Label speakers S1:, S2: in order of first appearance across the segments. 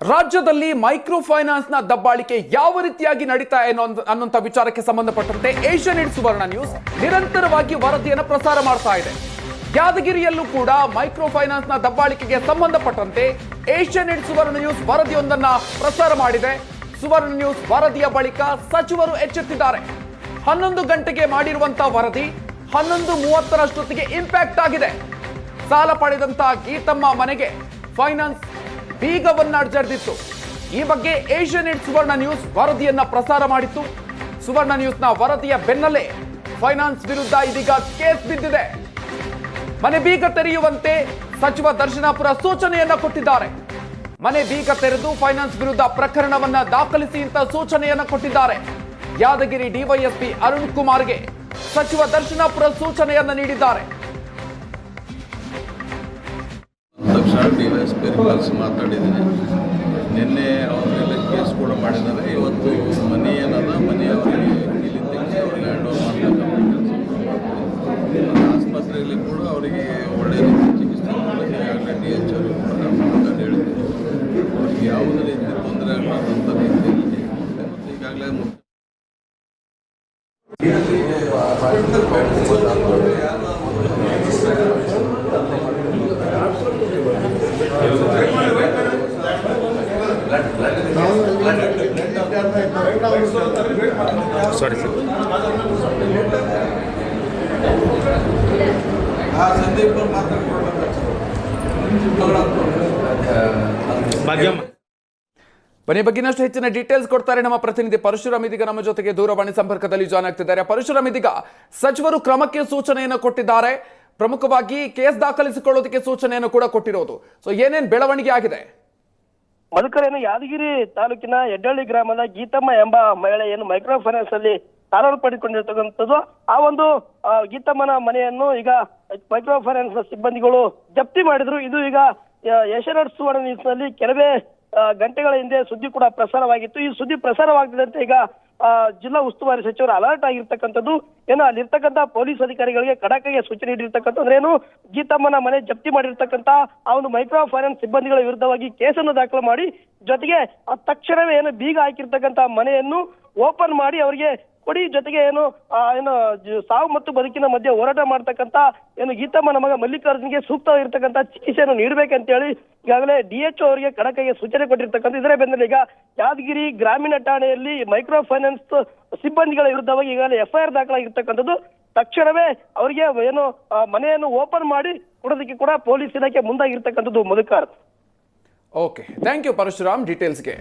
S1: ರಾಜ್ಯದಲ್ಲಿ micro finance ನ ದಬ್ಬಾಳಿಕೆ ಯಾವ ರೀತಿಯಾಗಿ ನಡೀತಾ ಅನ್ನುವಂತ ವಿಚಾರಕ್ಕೆ ಸಂಬಂಧಪಟ್ಟಂತೆ ಏಷ್ಯಾನೆಟ್ ಸುವರ್ಣ ನ್ಯೂಸ್ ನಿರಂತರವಾಗಿ ವರದಿಯನ್ನು ಪ್ರಸಾರ ಮಾಡ್ತಾ ಇದೆ. ಯಾದಗಿರಿಯಲ್ಲೂ ಕೂಡ ಮೈಕ್ರೋ ಫೈನಾನ್ಸ್ ನ ದಬ್ಬಾಳಿಕೆಗೆ ಸಂಬಂಧಪಟ್ಟಂತೆ ಏಷ್ಯಾನೆಟ್ ಸುವರ್ಣ ನ್ಯೂಸ್ ವರದಿಯೊಂದನ್ನ ಪ್ರಸಾರ ಮಾಡಿದೆ. ಸುವರ್ಣ ನ್ಯೂಸ್ ವರದಿಯ ಬಳಿಕ ಸಚಿವರು ಎಚ್ಚೆತ್ತಿದ್ದಾರೆ. 11 ಗಂಟೆಗೆ ಮಾಡಿರುವಂತಹ ವರದಿ 11:30ರಷ್ಟೊತ್ತಿಗೆ ಇಂಪ್ಯಾಕ್ಟ್ ಆಗಿದೆ. ಸಾಲ ಪಡೆದಂತ ಗೀತಮ್ಮ ಮನೆಗೆ ಫೈನಾನ್ಸ್ ಬೀಗವನ್ನ ಜಡಿದಿತ್ತು. ಈ ಬಗ್ಗೆ ಏಷ್ಯಾನೆಟ್ ಸುವರ್ಣ ನ್ಯೂಸ್ ವರದಿಯನ್ನ ಪ್ರಸಾರ ಮಾಡಿತ್ತು. ಸುವರ್ಣ ನ್ಯೂಸ್ನ ವರದಿಯ ಬೆನ್ನಲ್ಲೇ ಫೈನಾನ್ಸ್ ವಿರುದ್ಧ ಇದೀಗ ಕೇಸ್ ಬಿದ್ದಿದೆ. ಮನೆ ಬೀಗ ತೆರೆಯುವಂತೆ ಸಚಿವ ದರ್ಶನಾಪುರ ಸೂಚನೆಯನ್ನ ಕೊಟ್ಟಿದ್ದಾರೆ. ಮನೆ ಬೀಗ ತೆರೆದು ಫೈನಾನ್ಸ್ ವಿರುದ್ಧ ಪ್ರಕರಣವನ್ನ ದಾಖಲಿಸಿ ಅಂತ ಸೂಚನೆಯನ್ನ ಕೊಟ್ಟಿದ್ದಾರೆ. ಯಾದಗಿರಿ ಡಿವೈಎಸ್ಪಿ ಅರುಣ್ ಕುಮಾರ್ಗೆ ಸಚಿವ ದರ್ಶನಾಪುರ ಸೂಚನೆಯನ್ನ ನೀಡಿದ್ದಾರೆ.
S2: ತಕ್ಷಣ ಡಿವೈಎಸ್ಪಿ ಕಳಿಸಿ ಮಾತಾಡಿದ್ದೀನಿ. ನಿನ್ನೆ ಅವ್ರ ಮೇಲೆ ಕೇಸ್ ಕೂಡ ಮಾಡಿದ್ದಾರೆ. ಇವತ್ತು ಮನಿ ಏನದ ಮನಿ ಅವರಿಗೆ ಇಲ್ಲಿ ತೆಗೆಸಿ ಅವ್ರಿಗೆ ಹ್ಯಾಂಡ್ ಓವರ್ ಮಾಡತಕ್ಕಂಥ ಆಸ್ಪತ್ರೆಯಲ್ಲಿ ಕೂಡ ಅವರಿಗೆ ಒಳ್ಳೆಯ ರೀತಿ ಚಿಕಿತ್ಸೆ ಮಾಡಲಿಕ್ಕೆ ಆಗಲೇ DH ಅವರಿಗೆ ಕೂಡ ಮಾತಾಡಿ ಹೇಳಿದ್ದೀನಿ. ಅವ್ರಿಗೆ ಯಾವುದೇ ರೀತಿ ತೊಂದರೆ ಆಗಲಾರ್ದಂಥ ರೀತಿಯಲ್ಲಿ ಮತ್ತು ಈಗಾಗಲೇ
S3: ಸಾರಿ ಸರ್
S1: ಬನ್ನಿ ಬಗ್ಗಿನಷ್ಟು ಹೆಚ್ಚಿನ ಡೀಟೇಲ್ಸ್ ಕೊಡ್ತಾರೆ ನಮ್ಮ ಪ್ರತಿನಿಧಿ ಪರಶುರಾಮ್. ಇದೀಗ ನಮ್ಮ ಜೊತೆಗೆ ದೂರವಾಣಿ ಸಂಪರ್ಕದಲ್ಲಿ ಜಾಯ್ನ್ ಆಗ್ತಿದ್ದಾರೆ. ಪರಶುರಾಮ್, ಇದೀಗ ಸಚಿವರು ಕ್ರಮಕ್ಕೆ ಸೂಚನೆಯನ್ನು ಕೊಟ್ಟಿದ್ದಾರೆ. ಪ್ರಮುಖವಾಗಿ ಕೇಸ್ ದಾಖಲಿಸಿಕೊಳ್ಳೋದಕ್ಕೆ ಸೂಚನೆಯನ್ನು ಕೂಡ ಕೊಟ್ಟಿರೋದು. ಸೊ ಏನೇನ್ ಬೆಳವಣಿಗೆ ಆಗಿದೆ?
S4: ಮಧುಕರೇನು ಯಾದಗಿರಿ ತಾಲೂಕಿನ ಯಡ್ಡಳ್ಳಿ ಗ್ರಾಮದ ಗೀತಮ್ಮ ಎಂಬ ಮಹಿಳೆ ಏನು ಮೈಕ್ರೋ ಫೈನಾನ್ಸ್ ಅಲ್ಲಿ ಸಾಲ ಪಡೆದುಕೊಂಡಿರ್ತಕ್ಕಂಥದ್ದು, ಆ ಒಂದು ಗೀತಮ್ಮನ ಮನೆಯನ್ನು ಈಗ ಮೈಕ್ರೋ ಫೈನಾನ್ಸ್ ಸಿಬ್ಬಂದಿಗಳು ಜಪ್ತಿ ಮಾಡಿದ್ರು. ಇದು ಈಗ ಏಷ್ಯಾನೆಟ್ ಸುವರ್ಣ ನ್ಯೂಸ್ ನಲ್ಲಿ ಕೆಲವೇ ಗಂಟೆಗಳ ಹಿಂದೆ ಸುದ್ದಿ ಕೂಡ ಪ್ರಸಾರವಾಗಿತ್ತು. ಈ ಸುದ್ದಿ ಪ್ರಸಾರವಾಗದಂತೆ ಈಗ ಜಿಲ್ಲಾ ಉಸ್ತುವಾರಿ ಸಚಿವರು ಅಲರ್ಟ್ ಆಗಿರ್ತಕ್ಕಂಥದ್ದು. ಏನು ಅಲ್ಲಿರ್ತಕ್ಕಂಥ ಪೊಲೀಸ್ ಅಧಿಕಾರಿಗಳಿಗೆ ಖಡಕ್ಕಾಗಿ ಸೂಚನೆ ನೀಡಿರ್ತಕ್ಕಂಥ ಅಂದ್ರೆ ಏನು, ಗೀತಮ್ಮನ ಮನೆ ಜಪ್ತಿ ಮಾಡಿರ್ತಕ್ಕಂಥ ಆ ಒಂದು ಮೈಕ್ರೋ ಫೈನಾನ್ಸ್ ಸಿಬ್ಬಂದಿಗಳ ವಿರುದ್ಧವಾಗಿ ಕೇಸನ್ನು ದಾಖಲು ಮಾಡಿ, ಜೊತೆಗೆ ತಕ್ಷಣವೇ ಏನು ಬೀಗ ಹಾಕಿರ್ತಕ್ಕಂಥ ಮನೆಯನ್ನು ಓಪನ್ ಮಾಡಿ ಅವರಿಗೆ ಕೊಡಿ, ಜೊತೆಗೆ ಏನು ಸಾವು ಮತ್ತು ಬದುಕಿನ ಮಧ್ಯೆ ಹೋರಾಟ ಮಾಡ್ತಕ್ಕಂಥ ಏನು ಗೀತಮ್ಮನ ಮಗ ಮಲ್ಲಿಕಾರ್ಜುನ್ಗೆ ಸೂಕ್ತವಾಗಿರ್ತಕ್ಕಂಥ ಚಿಕಿತ್ಸೆಯನ್ನು ನೀಡಬೇಕಂತ ಹೇಳಿ ಈಗಾಗಲೇ DH ಅವರಿಗೆ ಖಡಕ್ಕಾಗಿ ಸೂಚನೆ ಕೊಟ್ಟಿರ್ತಕ್ಕಂಥ. ಇದರ ಬೆನ್ನಲ್ಲೇ ಈಗ ಯಾದಗಿರಿ ಗ್ರಾಮೀಣ ಠಾಣೆಯಲ್ಲಿ ಮೈಕ್ರೋ ಫೈನಾನ್ಸ್ ಸಿಬ್ಬಂದಿಗಳ ವಿರುದ್ಧವಾಗಿ ಈಗಾಗಲೇ FIR ದಾಖಲಾಗಿರ್ತಕ್ಕಂಥದ್ದು. ತಕ್ಷಣವೇ ಅವರಿಗೆ ಏನು ಮನೆಯನ್ನು ಓಪನ್ ಮಾಡಿ ಕೊಡೋದಕ್ಕೆ ಕೂಡ ಪೊಲೀಸ್ ಇಲಾಖೆ ಮುಂದಾಗಿರ್ತಕ್ಕಂಥದ್ದು. Madhukar.
S1: Okay, thank you Parashuram ಡೀಟೇಲ್ಸ್ಗೆ.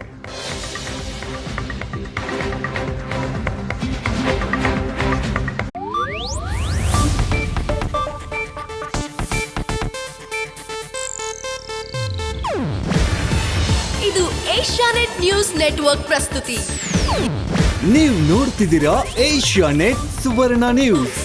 S5: ಇದು ಏಷ್ಯಾನೆಟ್ ನ್ಯೂಸ್ ನೆಟ್ವರ್ಕ್ ಪ್ರಸ್ತುತಿ.
S6: ನೀವು ನೋಡ್ತಿದ್ದೀರಾ ಏಷ್ಯಾನೆಟ್ ಸುವರ್ಣ ನ್ಯೂಸ್.